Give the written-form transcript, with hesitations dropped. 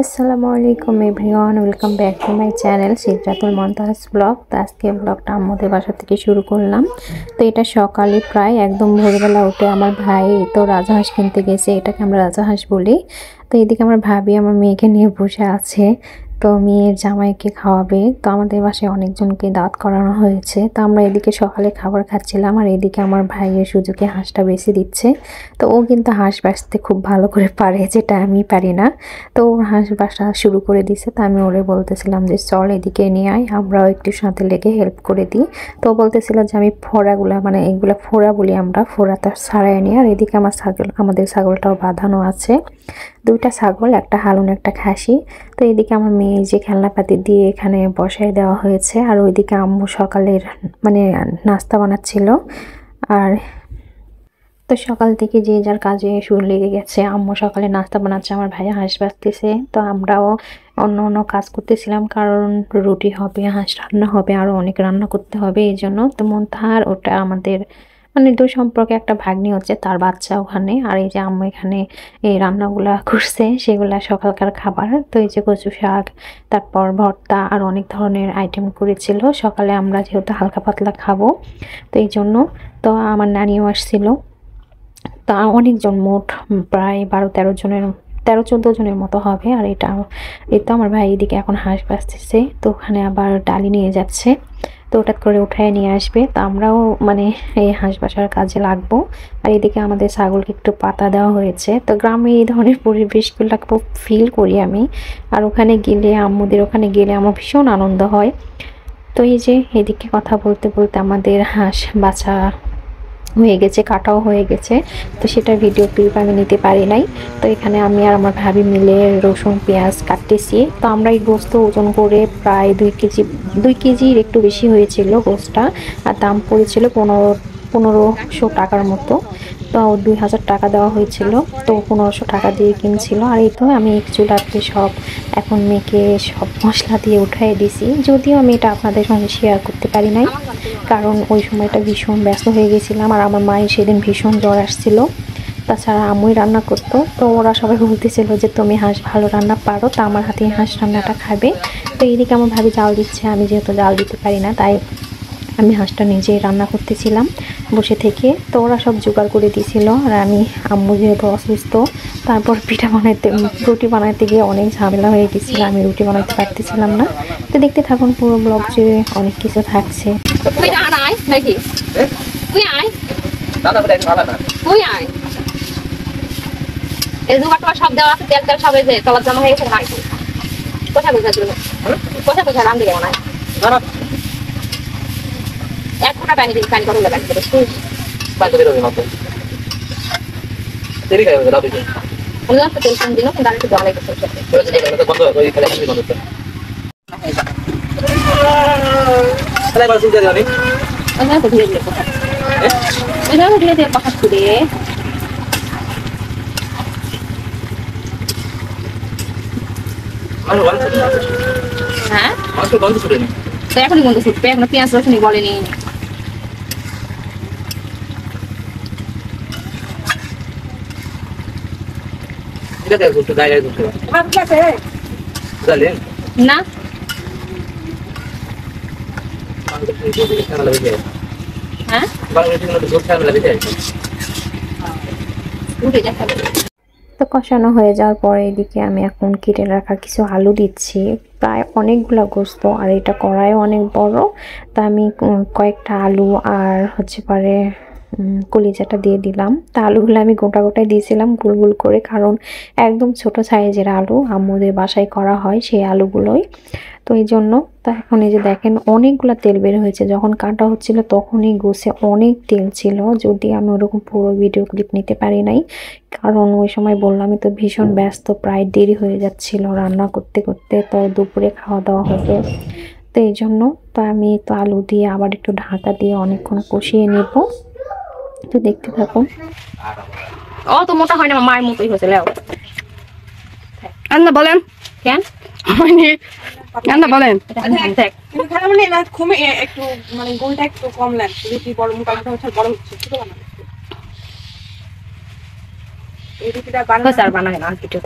আসসালামু আলাইকুম everyone, welcome back to my channel Sidratul Muntaha's vlog. তো আজকে ব্লগটা আমাদের বাসা থেকে শুরু করলাম। তো এটা সকালে প্রায় একদম ভোরবেলা উঠে আমার ভাই তো রাজহাঁস কিনতে গেছে, এটাকে আমরা রাজহাঁস বলি। তো এদিকে আমার ভাবি আমার মেয়েকে নিয়ে বসে আছে, তো মেয়ের জামাইকে খাওয়াবে। তো আমাদের বাসায় অনেকজনকে দাওয়াত করানো হয়েছে। তো আমরা এদিকে সকালে খাবার খাচ্ছিলাম, আর এদিকে আমার ভাইয়ের সুযোগে হাঁসটা বেশি দিচ্ছে। তো ও কিন্তু হাঁস বাছতে খুব ভালো করে পারে, যেটা আমি পারি না। তো ওর হাঁস বাসা শুরু করে দিছে। তো আমি ওরে বলতেছিলাম যে চল এদিকে নিয়ে আয়, আমরাও একটু সাথে লেগে হেল্প করে দিই। তো ও বলতেছিল যে আমি ফোড়াগুলা, মানে এইগুলা ফোড়া বলি আমরা, ফোড়াটা ছাড়াই নিই। আর এদিকে আমাদের ছাগলটাও বাঁধানো আছে, দুইটা ছাগল, একটা হালুন একটা খাসি। তো এদিকে আমার মেয়ে যে খেলনাপাতি দিয়ে এখানে বসায় দেওয়া হয়েছে, আর ওইদিকে আম্মু সকালের মানে নাস্তা বানাচ্ছিল। আর তো সকাল থেকে যে যার কাজে শুরু লেগে গেছে। আম্মু সকালে নাস্তা বানাচ্ছে, আমার ভাইয়া হাঁস বাছতেছে। তো আমরাও অন্য অন্য কাজ করতেছিলাম, কারণ রুটি হবে, হাঁস রান্না হবে, আরও অনেক রান্না করতে হবে এই জন্য। তো মুনতাহার ওটা আমাদের মানে দুই সম্পর্কে একটা ভাগ্নি হচ্ছে, তার বাচ্চা ওখানে। আর এই যে আম্মু এখানে এই রান্নাগুলা করছে, সেগুলা সকালকার খাবার। তো এই যে কচু শাক, তারপর ভর্তা, আর অনেক ধরনের আইটেম করেছিল সকালে। আমরা যেহেতু হালকা পাতলা খাবো, তো এই জন্য। তো আমার নানিও আসছিল। তা অনেকজন, মোট প্রায় 12-13 জনের, 13-14 জনের মতো হবে। আর এই তো আমার ভাই এদিকে এখন হাঁস বাছতেছে, তো ওখানে আবার ডালি নিয়ে যাচ্ছে। তো ওটা করে উঠায় নিয়ে আসবে। তো আমরাও মানে এই হাঁস বাসার কাজে লাগবো। আর এদিকে আমাদের ছাগলকে একটু পাতা দেওয়া হয়েছে। তো গ্রামে এই ধরনের পরিবেশগুলো খুব ফিল করি আমি। আর ওখানে গেলে, আম্মুদের ওখানে গেলে আমার ভীষণ আনন্দ হয়। তো এই যে এদিকে কথা বলতে বলতে আমাদের হাঁস বাছা হয়ে গেছে, কাটাও হয়ে গেছে। তো সেটা ভিডিও ক্লিপ আমি নিতে পারি নাই। তো এখানে আমি আর আমার ভাবি মিলে রসুন পেঁয়াজ কাটতেছি। তো আমরা এই গোস্ত ওজন করে প্রায় 2 কেজির একটু বেশি হয়েছিল গোস্তটা। আর দাম পড়েছিল 1500 টাকার মতো। তো 2000 টাকা দেওয়া হয়েছিল, তো 1500 টাকা দিয়ে কিনছিল। আর এই তো আমি চুলাতে সব এখন মেখে সব মশলা দিয়ে উঠাই দিছি। যদিও আমি এটা আপনাদের সঙ্গে শেয়ার করতে পারি নাই, কারণ ওই সময়টা ভীষণ ব্যস্ত হয়ে গেছিলাম। আর আমার মায়ের সেদিন ভীষণ জ্বর আসছিল। তাছাড়া আম্মুই রান্না করতো। তো ওরা সবাই বলতেছিল যে তুমি হাঁস ভালো রান্না পারো, তো আমার হাতে হাঁস রান্নাটা খাবে। তো এইদিকে আমার ভাবি জাল দিচ্ছে, আমি যেহেতু জাল দিতে পারি না, তাই আমি হাঁসটা নিজেই রান্না করতেছিলাম বসে থেকে। তো ওরা সব জোগাড় করে দিয়েছিল। আর আমি, আম্মু যেহেতু অসুস্থ, তারপর রুটি বানাইতে গিয়ে অনেক ঝামেলা হয়ে গেছিল, আমি রুটি বানাইতে পারতেছিলাম না। তো দেখতে থাকুন পুরো ব্লগ জুড়ে, অনেক কিছু থাকছে। সব দেওয়া আছে, তেল তেল সব তলার জমা হয়ে গেছে। কোথায় বোঝার জন্য, কোথায় বোঝা রাম দিকে মনে হয় 1 ঘন্টা পানি দিন, পানি গরম লাগে তেল কম দিল, কিন্তু আরেকটু জমা লেগেছে। ধীরে ধীরে কথা ঘুরে হ্যাঁ, তো এখনই বন্ধু ছুটবে, এখনো পেঁয়াজ রসুনই বলেনি। না হ্যাঁ, তো কষানো হয়ে যাওয়ার পরে এদিকে আমি এখন কেটে রাখা কিছু আলু দিচ্ছি, প্রায় অনেকগুলো গোস্ত, আর এটা কড়াইও অনেক বড়। তা আমি কয়েকটা আলু আর হচ্ছে পারে কলিজাটা দিয়ে দিলাম। তা আলুগুলো আমি গোটা গোটাই দিয়েছিলাম গোল গোল করে, কারণ একদম ছোট সাইজের আলু আম্মুদের বাসায় করা হয় সেই আলুগুলোই, তো এই জন্য। তো এখন এই যে দেখেন অনেকগুলো তেল বের হয়েছে। যখন কাটা হচ্ছিল তখনই গোছে অনেক তেল ছিল, যদি আমি ওরকম পুরো ভিডিও ক্লিপ নিতে পারি নাই, কারণ ওই সময় বললামই তো ভীষণ ব্যস্ত, প্রায় দেরি হয়ে যাচ্ছিল রান্না করতে করতে। তো দুপুরে খাওয়া দাওয়া হবে, তো এই জন্য। তো আমি তো আলু দিয়ে আবার একটু ঢাকা দিয়ে অনেকক্ষণ কষিয়ে নেব। তো দেখতে থাকুন। অত মোটা হয় না, মায়ের মতোই হয়েছে। আন্না বলেন কেন আন্না বলেন মানে না কমে একটু, মানে গোলটা একটু কম লাগছে, বেশি বড় মোটা মোটা হচ্ছে, বড় হচ্ছে, ছোট বানানো এই রুটিটা বানানো বানায় না, আর কিছু